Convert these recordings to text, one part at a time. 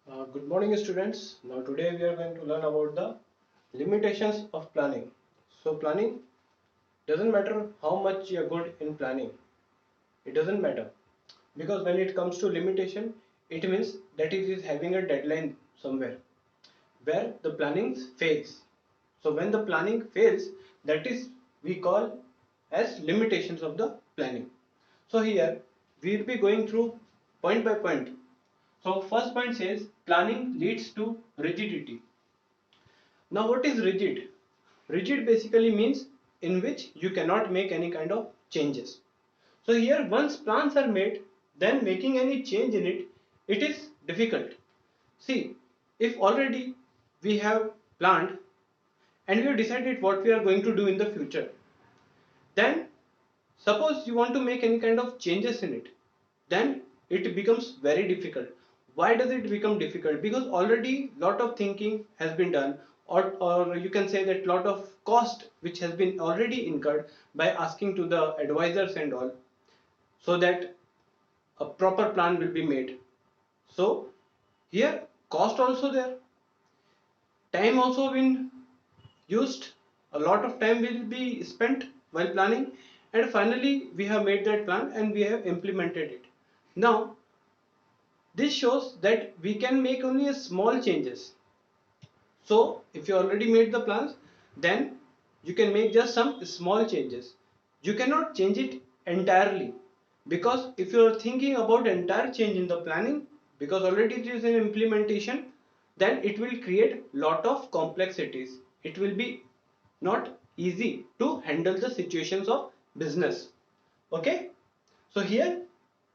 Good morning students. Now today we are going to learn about the limitations of planning. So planning doesn't matter how much you are good in planning. It doesn't matter because when it comes to limitation, it means that it is having a deadline somewhere where the planning fails. So when the planning fails, that is we call as limitations of the planning. So here we will be going through point by point. So first point says planning leads to rigidity. Now what is rigid? Rigid basically means in which you cannot make any kind of changes. So here once plans are made, then making any change in it, it is difficult. See, if already we have planned and we have decided what we are going to do in the future, then suppose you want to make any kind of changes in it, then it becomes very difficult. Why does it become difficult? Because already lot of thinking has been done, or you can say that lot of cost which has been already incurred by asking to the advisors and all, so that a proper plan will be made. So here cost also there, time also been used, a lot of time will be spent while planning, and finally we have made that plan and we have implemented it. Now this shows that we can make only a small changes. So if you already made the plans, then you can make just some small changes. You cannot change it entirely, because if you are thinking about entire change in the planning, because already it is an implementation, then it will create lot of complexities. It will be not easy to handle the situations of business. Okay, so here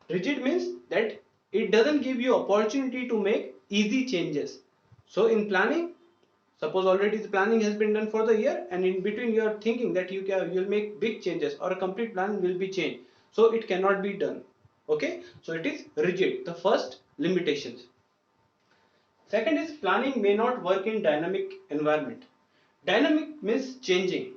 rigid means that it doesn't give you opportunity to make easy changes. So in planning, suppose already the planning has been done for the year, and in between you are thinking that you'll make big changes or a complete plan will be changed, so it cannot be done. Okay, so it is rigid, the first limitations. Second is planning may not work in dynamic environment. Dynamic means changing.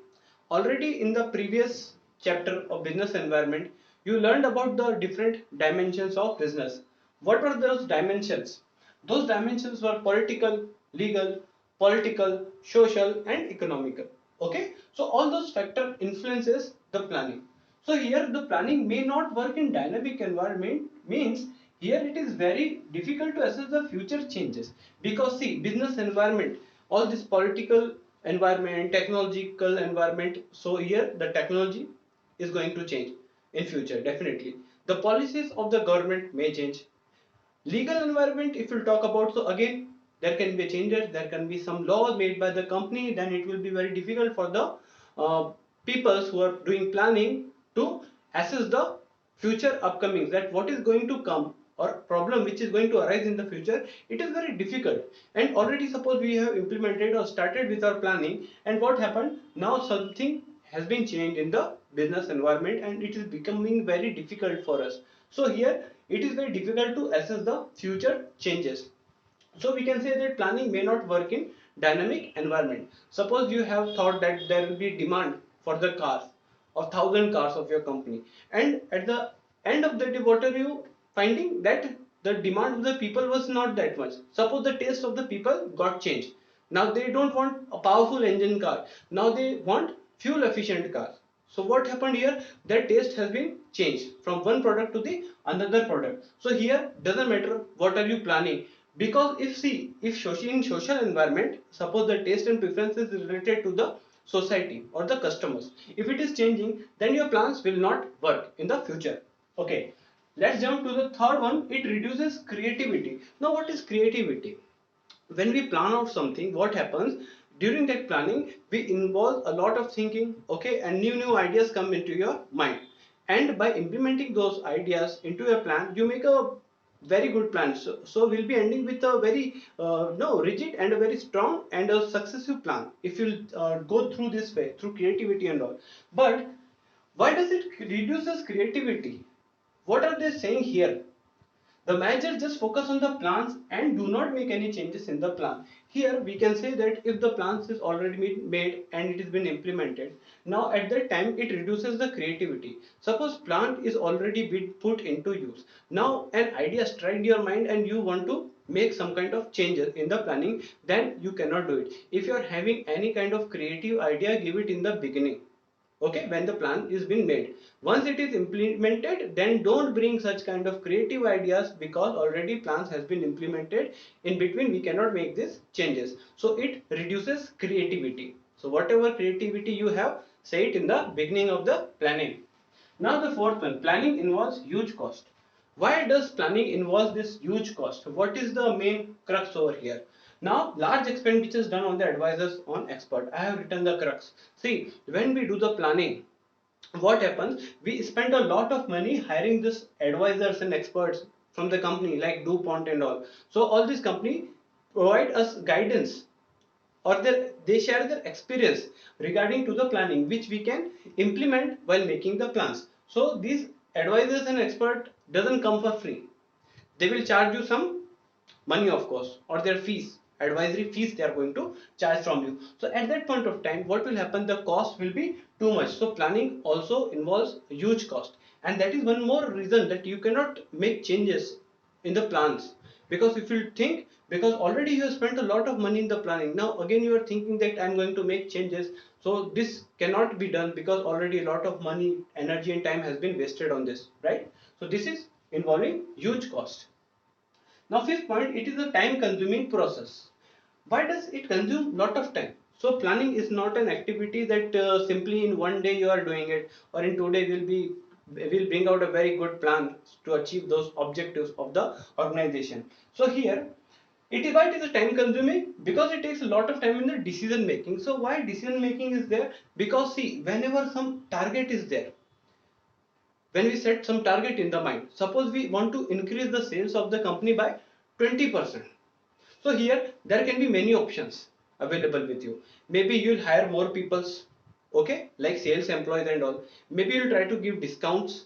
Already in the previous chapter of business environment, you learned about the different dimensions of business. What were those dimensions? Those dimensions were political, social, and economical. Okay, so all those factors influences the planning. So here the planning may not work in dynamic environment means here it is very difficult to assess the future changes, because see, business environment, all this political environment, technological environment, so here the technology is going to change in future definitely. The policies of the government may change. Legal environment, if you talk about, so again there can be changes, there can be some laws made by the company, then it will be very difficult for the peoples who are doing planning to assess the future upcomings, that what is going to come or problem which is going to arise in the future. It is very difficult. And already suppose we have implemented or started with our planning, and what happened now, something has been changed in the business environment and it is becoming very difficult for us. So here it is very difficult to assess the future changes. So we can say that planning may not work in dynamic environment. Suppose you have thought that there will be demand for the cars, or 1,000 cars of your company, and at the end of the day what are you finding, that the demand of the people was not that much. Suppose the taste of the people got changed. Now they don't want a powerful engine car, now they want fuel efficient cars. So what happened here, their taste has been changed from one product to the another product. So here doesn't matter what are you planning, because if see, if in social environment, suppose the taste and preferences is related to the society or the customers, if it is changing, then your plans will not work in the future. Okay, let's jump to the third one. It reduces creativity. Now what is creativity? When we plan out something, what happens during that planning, we involve a lot of thinking, okay, and new ideas come into your mind, and by implementing those ideas into a plan, you make a very good plan. So we'll be ending with a very no rigid and a very strong and a successive plan if you go through this way through creativity and all. But why does it reduces creativity? What are they saying here? The manager just focus on the plans and do not make any changes in the plan. Here we can say that if the plans is already made and it has been implemented, now at that time it reduces the creativity. Suppose plan is already been put into use. Now an idea strikes your mind and you want to make some kind of changes in the planning, then you cannot do it. If you are having any kind of creative idea, give it in the beginning, okay, when the plan is been made. Once it is implemented, then don't bring such kind of creative ideas, because already plans has been implemented. In between we cannot make these changes, so it reduces creativity. So whatever creativity you have, say it in the beginning of the planning. Now the fourth one, planning involves huge cost. Why does planning involve this huge cost? What is the main crux over here? Now, large expenditures done on the advisors on expert. I have written the crux. See, when we do the planning, what happens? We spend a lot of money hiring this advisors and experts from the company like DuPont and all. So all these company provide us guidance, or they share their experience regarding to the planning, which we can implement while making the plans. So these advisors and expert doesn't come for free. They will charge you some money, of course, or their fees, advisory fees they are going to charge from you. So at that point of time, what will happen? The cost will be too much. So planning also involves huge cost, and that is one more reason that you cannot make changes in the plans. Because if you think, because already you have spent a lot of money in the planning, now again you are thinking that I'm going to make changes, so this cannot be done, because already a lot of money, energy and time has been wasted on this, right? So this is involving huge cost. Now fifth point, it is a time consuming process. Why does it consume lot of time? So planning is not an activity that simply in one day you are doing it, or in 2 day will bring out a very good plan to achieve those objectives of the organization. So here it is, why it is a time consuming, because it takes a lot of time in the decision making. So why decision making is there? Because see, whenever some target is there, when we set some target in the mind, suppose we want to increase the sales of the company by 20%. So here there can be many options available with you. Maybe you'll hire more peoples, okay, like sales employees and all. Maybe you'll try to give discounts,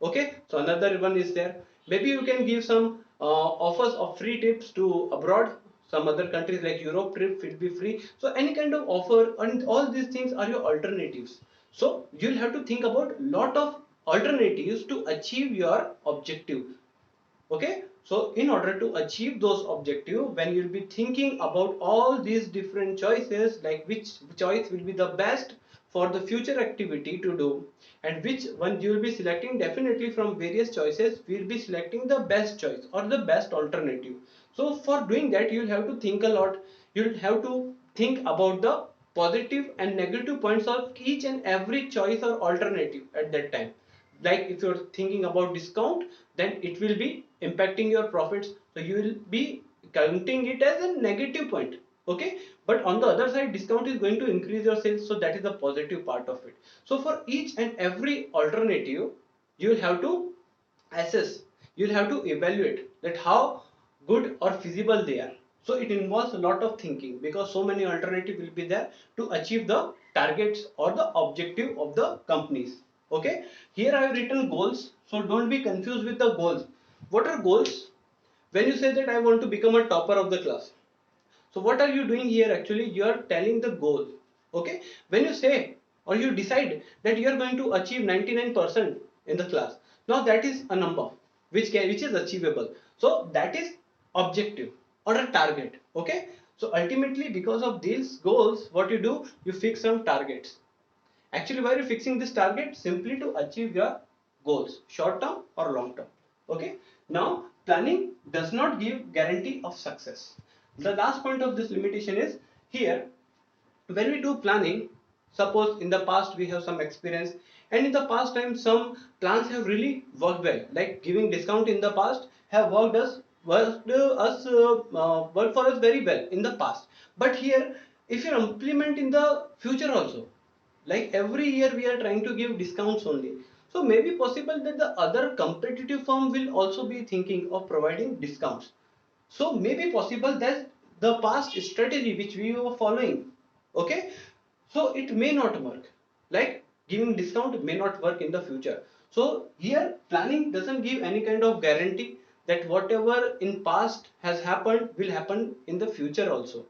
okay. So another one is there. Maybe you can give some offers of free trips to abroad, some other countries like Europe trip will be free. So any kind of offer, and all these things are your alternatives. So you'll have to think about lot of alternatives to achieve your objective, okay. So in order to achieve those objectives, when you'll be thinking about all these different choices, like which choice will be the best for the future activity to do, and which one you will be selecting, definitely from various choices we will be selecting the best choice or the best alternative. So for doing that, you'll have to think a lot. You'll have to think about the positive and negative points of each and every choice or alternative at that time. Like if you're thinking about discount, then it will be impacting your profits, so you will be counting it as a negative point, okay. But on the other side, discount is going to increase your sales, so that is the positive part of it. So for each and every alternative, you will have to assess, you'll have to evaluate that how good or feasible they are. So it involves a lot of thinking, because so many alternatives will be there to achieve the targets or the objective of the companies, okay. Here I have written goals, so don't be confused with the goals. What are goals? When you say that I want to become a topper of the class, so what are you doing here? Actually you are telling the goal, okay. When you say or you decide that you are going to achieve 99% in the class, now that is a number which is achievable, so that is objective or a target, okay. So ultimately, because of these goals, what you do, you fix some targets. Actually, why are you fixing this target? Simply to achieve your goals, short term or long term, okay. Now planning does not give guarantee of success. The last point of this limitation is here, when we do planning, suppose in the past we have some experience, and in the past time some plans have really worked well, like giving discount in the past have worked for us very well in the past. But here, if you implement in the future also, like every year we are trying to give discounts only, so maybe possible that the other competitive firm will also be thinking of providing discounts. So maybe possible that the past strategy which we were following, okay, so it may not work, like giving discount may not work in the future. So here planning doesn't give any kind of guarantee that whatever in past has happened will happen in the future also.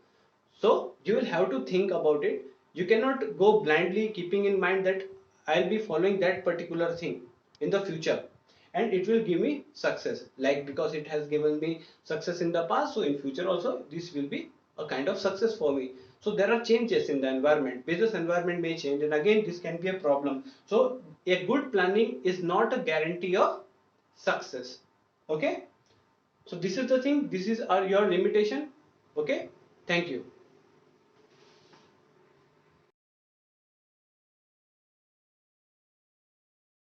So you will have to think about it. You cannot go blindly keeping in mind that I'll be following that particular thing in the future, and it will give me success, like because it has given me success in the past, so in future also this will be a kind of success for me. So there are changes in the environment, business environment may change, and again this can be a problem. So a good planning is not a guarantee of success. Okay, so this is the thing, this is your limitation. Okay, thank you.